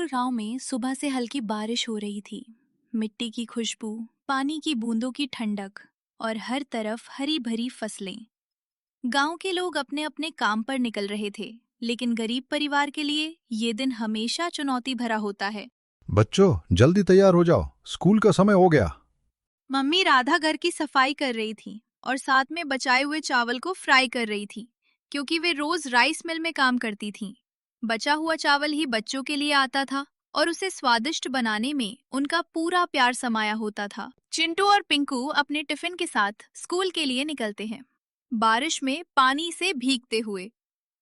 गांव में सुबह से हल्की बारिश हो रही थी। मिट्टी की खुशबू, पानी की बूंदों की ठंडक और हर तरफ हरी भरी फसलें। गांव के लोग अपने अपने काम पर निकल रहे थे, लेकिन गरीब परिवार के लिए ये दिन हमेशा चुनौती भरा होता है। बच्चों, जल्दी तैयार हो जाओ, स्कूल का समय हो गया। मम्मी राधा घर की सफाई कर रही थी और साथ में बचाए हुए चावल को फ्राई कर रही थी, क्योंकि वे रोज राइस मिल में काम करती थीं। बचा हुआ चावल ही बच्चों के लिए आता था और उसे स्वादिष्ट बनाने में उनका पूरा प्यार समाया होता था। चिंटू और पिंकू अपने टिफिन के साथ स्कूल के लिए निकलते हैं, बारिश में पानी से भीगते हुए।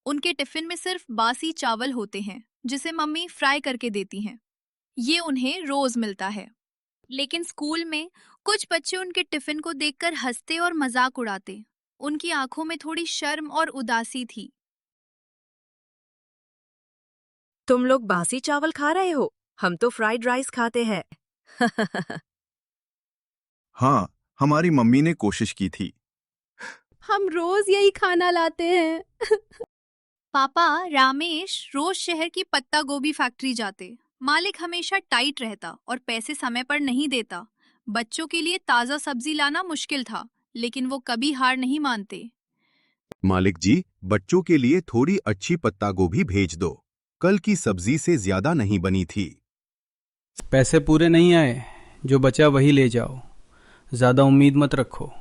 उनके टिफिन में सिर्फ बासी चावल होते हैं, जिसे मम्मी फ्राई करके देती हैं। ये उन्हें रोज मिलता है। लेकिन स्कूल में कुछ बच्चे उनके टिफिन को देखकर हंसते और मजाक उड़ाते। उनकी आंखों में थोड़ी शर्म और उदासी थी। तुम लोग बासी चावल खा रहे हो? हम तो फ्राइड राइस खाते हैं। हाँ, हमारी मम्मी ने कोशिश की थी। हम रोज यही खाना लाते हैं। पापा रामेश रोज शहर की पत्ता गोभी फैक्ट्री जाते। मालिक हमेशा टाइट रहता और पैसे समय पर नहीं देता। बच्चों के लिए ताजा सब्जी लाना मुश्किल था, लेकिन वो कभी हार नहीं मानते। मालिक जी, बच्चों के लिए थोड़ी अच्छी पत्ता गोभी भेज दो। कल की सब्जी से ज्यादा नहीं बनी थी। पैसे पूरे नहीं आए, जो बचा वही ले जाओ, ज्यादा उम्मीद मत रखो।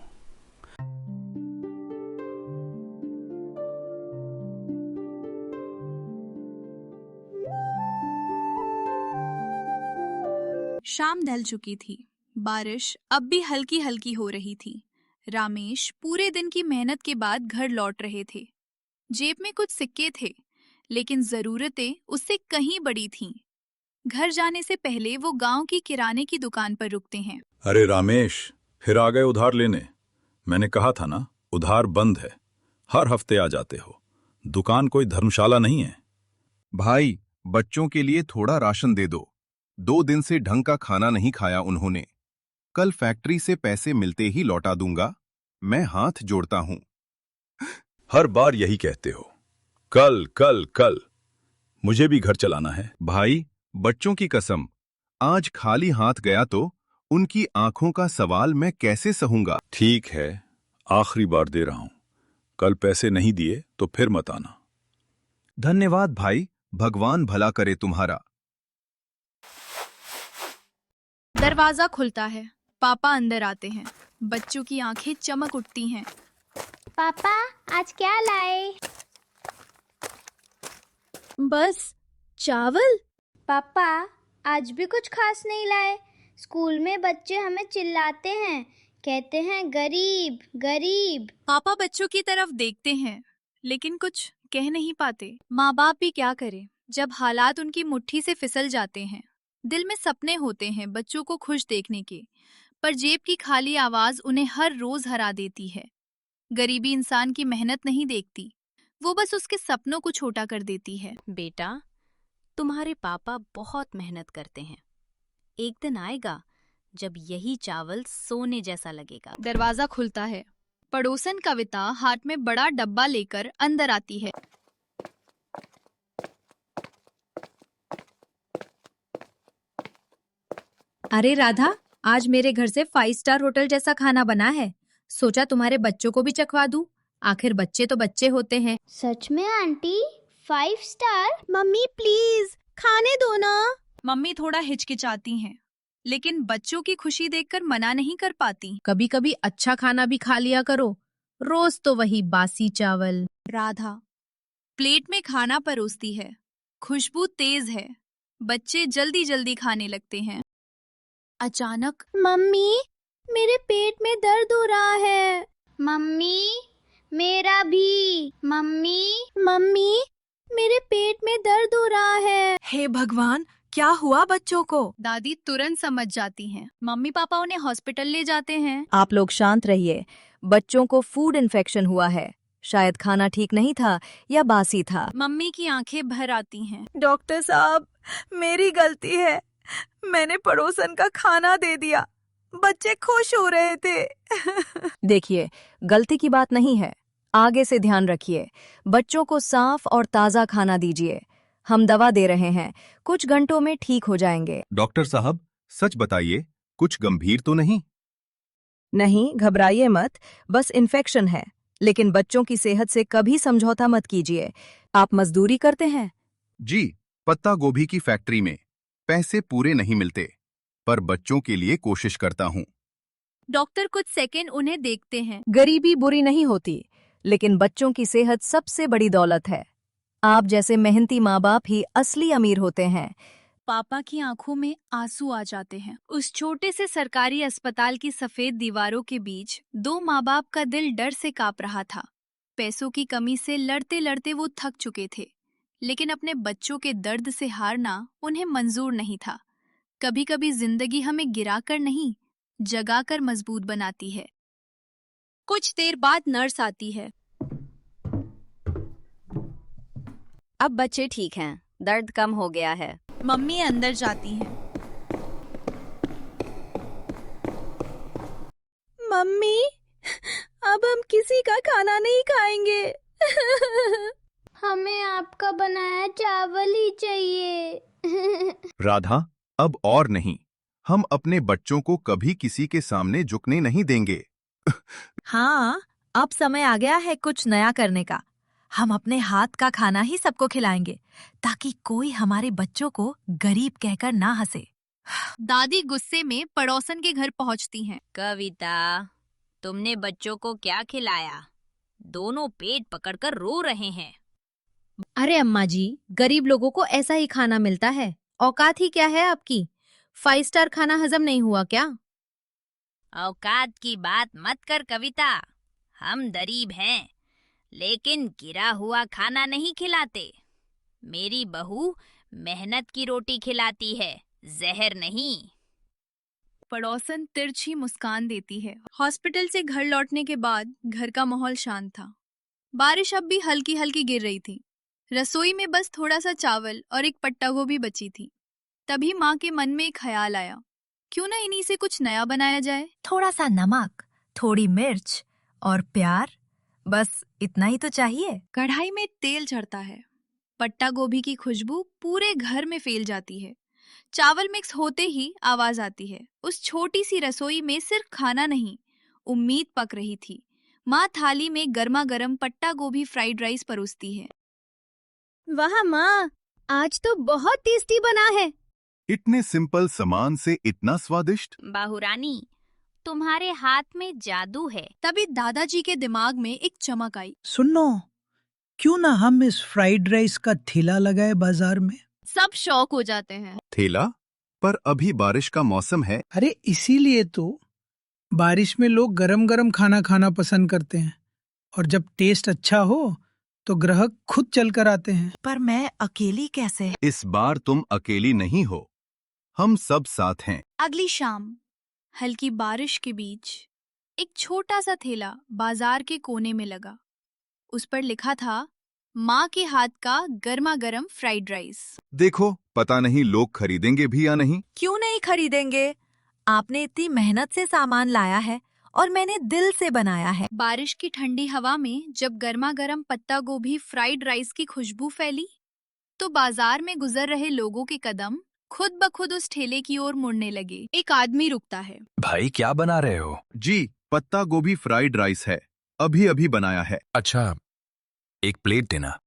शाम ढल चुकी थी। बारिश अब भी हल्की हल्की हो रही थी। रामेश पूरे दिन की मेहनत के बाद घर लौट रहे थे। जेब में कुछ सिक्के थे, लेकिन जरूरतें उससे कहीं बड़ी थीं। घर जाने से पहले वो गांव की किराने की दुकान पर रुकते हैं। अरे रामेश, फिर आ गए उधार लेने? मैंने कहा था ना, उधार बंद है। हर हफ्ते आ जाते हो। दुकान कोई धर्मशाला नहीं है। भाई, बच्चों के लिए थोड़ा राशन दे दो। 2 दिन से ढंग का खाना नहीं खाया उन्होंने। कल फैक्ट्री से पैसे मिलते ही लौटा दूंगा। मैं हाथ जोड़ता हूँ। हर बार यही कहते हो, कल कल कल। मुझे भी घर चलाना है। भाई, बच्चों की कसम, आज खाली हाथ गया तो उनकी आंखों का सवाल मैं कैसे सहूंगा। ठीक है, आखिरी बार दे रहा हूं। कल पैसे नहीं दिए तो फिर मत आना। धन्यवाद भाई, भगवान भला करे तुम्हारा। दरवाजा खुलता है। पापा अंदर आते हैं। बच्चों की आंखें चमक उठती हैं। पापा, आज क्या लाए? बस चावल। पापा, आज भी कुछ खास नहीं लाए। स्कूल में बच्चे हमें चिल्लाते हैं, कहते हैं गरीब गरीब। पापा बच्चों की तरफ देखते हैं, लेकिन कुछ कह नहीं पाते। माँ बाप भी क्या करें जब हालात उनकी मुट्ठी से फिसल जाते हैं। दिल में सपने होते हैं बच्चों को खुश देखने के, पर जेब की खाली आवाज उन्हें हर रोज हरा देती है। गरीबी इंसान की मेहनत नहीं देखती, वो बस उसके सपनों को छोटा कर देती है। बेटा, तुम्हारे पापा बहुत मेहनत करते हैं। एक दिन आएगा जब यही चावल सोने जैसा लगेगा। दरवाजा खुलता है। पड़ोसन कविता हाथ में बड़ा डब्बा लेकर अंदर आती है। अरे राधा, आज मेरे घर से 5 स्टार होटल जैसा खाना बना है। सोचा तुम्हारे बच्चों को भी चखवा दूं। आखिर बच्चे तो बच्चे होते हैं। सच में आंटी? 5 स्टार? मम्मी प्लीज खाने दो ना। मम्मी थोड़ा हिचकिचाती हैं, लेकिन बच्चों की खुशी देखकर मना नहीं कर पाती। कभी कभी अच्छा खाना भी खा लिया करो, रोज तो वही बासी चावल। राधा प्लेट में खाना परोसती है। खुशबू तेज है। बच्चे जल्दी जल्दी खाने लगते हैं। अचानक मम्मी, मेरे पेट में दर्द हो रहा है। मम्मी, मेरा भी। मम्मी, मम्मी, मेरे पेट में दर्द हो रहा है। हे भगवान, क्या हुआ बच्चों को? दादी तुरंत समझ जाती हैं। मम्मी पापा उन्हें हॉस्पिटल ले जाते हैं। आप लोग शांत रहिए। बच्चों को फूड इन्फेक्शन हुआ है। शायद खाना ठीक नहीं था या बासी था। मम्मी की आंखें भर आती हैं। डॉक्टर साहब, मेरी गलती है। मैंने पड़ोसन का खाना दे दिया। बच्चे खुश हो रहे थे। देखिए, गलती की बात नहीं है। आगे से ध्यान रखिए। बच्चों को साफ और ताज़ा खाना दीजिए। हम दवा दे रहे हैं, कुछ घंटों में ठीक हो जाएंगे। डॉक्टर साहब, सच बताइए, कुछ गंभीर तो नहीं? नहीं, घबराइए मत, बस इन्फेक्शन है। लेकिन बच्चों की सेहत से कभी समझौता मत कीजिए। आप मजदूरी करते हैं? जी, पत्ता गोभी की फैक्ट्री में पैसे पूरे नहीं मिलते, पर बच्चों के लिए कोशिश करता हूँ। डॉक्टर कुछ सेकंड उन्हें देखते हैं। गरीबी बुरी नहीं होती, लेकिन बच्चों की सेहत सबसे बड़ी दौलत है। आप जैसे मेहनती माँ बाप ही असली अमीर होते हैं। पापा की आंखों में आंसू आ जाते हैं। उस छोटे से सरकारी अस्पताल की सफेद दीवारों के बीच दो माँ बाप का दिल डर से कांप रहा था। पैसों की कमी से लड़ते लड़ते वो थक चुके थे, लेकिन अपने बच्चों के दर्द से हारना उन्हें मंजूर नहीं था। कभी कभी जिंदगी हमें गिराकर नहीं, जगाकर मजबूत बनाती है। कुछ देर बाद नर्स आती है। अब बच्चे ठीक हैं, दर्द कम हो गया है। मम्मी अंदर जाती हैं। मम्मी, अब हम किसी का खाना नहीं खाएंगे। हमें आपका बनाया चावल ही चाहिए। राधा, अब और नहीं। हम अपने बच्चों को कभी किसी के सामने झुकने नहीं देंगे। हाँ, अब समय आ गया है कुछ नया करने का। हम अपने हाथ का खाना ही सबको खिलाएंगे, ताकि कोई हमारे बच्चों को गरीब कहकर ना हंसे। दादी गुस्से में पड़ोसन के घर पहुंचती हैं। कविता, तुमने बच्चों को क्या खिलाया? दोनों पेट पकड़कर रो रहे हैं। अरे अम्मा जी, गरीब लोगों को ऐसा ही खाना मिलता है। औकात ही क्या है आपकी? 5 स्टार खाना हजम नहीं हुआ क्या? औकात की बात मत कर कविता। हम गरीब हैं, लेकिन गिरा हुआ खाना नहीं खिलाते। मेरी बहू मेहनत की रोटी खिलाती है, जहर नहीं। पड़ोसन तिरछी मुस्कान देती है। हॉस्पिटल से घर लौटने के बाद घर का माहौल शांत था। बारिश अब भी हल्की हल्की गिर रही थी। रसोई में बस थोड़ा सा चावल और एक पत्ता गोभी बची थी। तभी माँ के मन में एक ख्याल आया, क्यों ना इन्हीं से कुछ नया बनाया जाए। थोड़ा सा नमक, थोड़ी मिर्च और प्यार, बस इतना ही तो चाहिए। कढ़ाई में तेल चढ़ता है। पत्ता गोभी की खुशबू पूरे घर में फैल जाती है। चावल मिक्स होते ही आवाज आती है। उस छोटी सी रसोई में सिर्फ खाना नहीं, उम्मीद पक रही थी। माँ थाली में गर्मा गर्म पत्ता गोभी फ्राइड राइस परोसती है। वाह माँ, आज तो बहुत टेस्टी बना है। इतने सिंपल सामान से इतना स्वादिष्ट। बाहुरानी, तुम्हारे हाथ में जादू है। तभी दादाजी के दिमाग में एक चमक आई। सुनो, क्यों ना हम इस फ्राइड राइस का ठेला लगाए बाजार में? सब शौक हो जाते हैं। ठेला? पर अभी बारिश का मौसम है। अरे इसीलिए तो बारिश में लोग गरम गरम खाना खाना पसंद करते हैं, और जब टेस्ट अच्छा हो तो ग्राहक खुद चलकर आते हैं। पर मैं अकेली कैसे? इस बार तुम अकेली नहीं हो, हम सब साथ हैं। अगली शाम हल्की बारिश के बीच एक छोटा सा ठेला बाजार के कोने में लगा। उस पर लिखा था, माँ के हाथ का गर्मा गर्म फ्राइड राइस। देखो, पता नहीं लोग खरीदेंगे भी या नहीं। क्यों नहीं खरीदेंगे? आपने इतनी मेहनत से सामान लाया है और मैंने दिल से बनाया है। बारिश की ठंडी हवा में जब गर्मा गर्म पत्ता गोभी फ्राइड राइस की खुशबू फैली, तो बाजार में गुजर रहे लोगों के कदम खुद ब खुद उस ठेले की ओर मुड़ने लगे। एक आदमी रुकता है। भाई, क्या बना रहे हो? जी, पत्ता गोभी फ्राइड राइस है, अभी अभी बनाया है। अच्छा, एक प्लेट देना।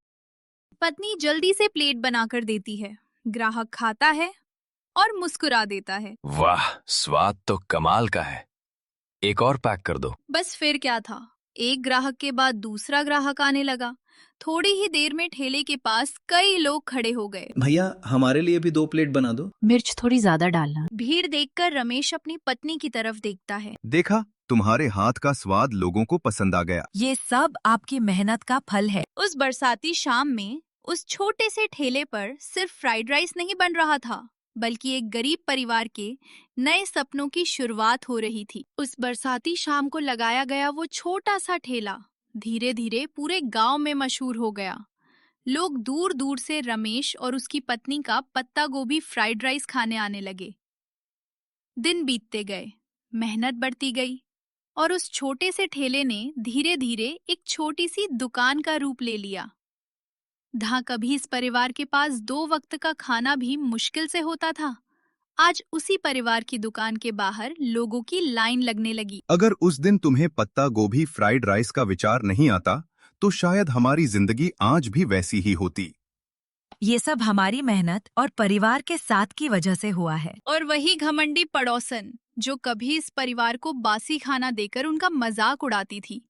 पत्नी जल्दी से प्लेट बनाकर देती है। ग्राहक खाता है और मुस्कुरा देता है। वाह, स्वाद तो कमाल का है। एक और पैक कर दो। बस फिर क्या था, एक ग्राहक के बाद दूसरा ग्राहक आने लगा। थोड़ी ही देर में ठेले के पास कई लोग खड़े हो गए। भैया, हमारे लिए भी 2 प्लेट बना दो। मिर्च थोड़ी ज्यादा डालना। भीड़ देखकर रमेश अपनी पत्नी की तरफ देखता है। देखा, तुम्हारे हाथ का स्वाद लोगों को पसंद आ गया। ये सब आपकी मेहनत का फल है। उस बरसाती शाम में उस छोटे से ठेले पर सिर्फ फ्राइड राइस नहीं बन रहा था, बल्कि एक गरीब परिवार के नए सपनों की शुरुआत हो रही थी। उस बरसाती शाम को लगाया गया वो छोटा सा ठेला धीरे धीरे पूरे गांव में मशहूर हो गया। लोग दूर दूर से रमेश और उसकी पत्नी का पत्ता गोभी फ्राइड राइस खाने आने लगे। दिन बीतते गए, मेहनत बढ़ती गई और उस छोटे से ठेले ने धीरे धीरे एक छोटी सी दुकान का रूप ले लिया। जहाँ कभी इस परिवार के पास 2 वक्त का खाना भी मुश्किल से होता था, आज उसी परिवार की दुकान के बाहर लोगों की लाइन लगने लगी। अगर उस दिन तुम्हें पत्ता गोभी फ्राइड राइस का विचार नहीं आता, तो शायद हमारी जिंदगी आज भी वैसी ही होती। ये सब हमारी मेहनत और परिवार के साथ की वजह से हुआ है। और वही घमंडी पड़ोसन जो कभी इस परिवार को बासी खाना देकर उनका मजाक उड़ाती थी,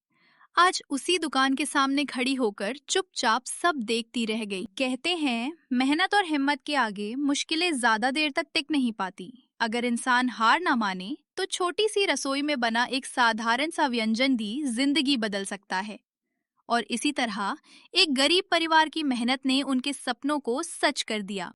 आज उसी दुकान के सामने खड़ी होकर चुपचाप सब देखती रह गई। कहते हैं, मेहनत और हिम्मत के आगे मुश्किलें ज्यादा देर तक टिक नहीं पाती। अगर इंसान हार ना माने तो छोटी सी रसोई में बना एक साधारण सा व्यंजन भी जिंदगी बदल सकता है। और इसी तरह एक गरीब परिवार की मेहनत ने उनके सपनों को सच कर दिया।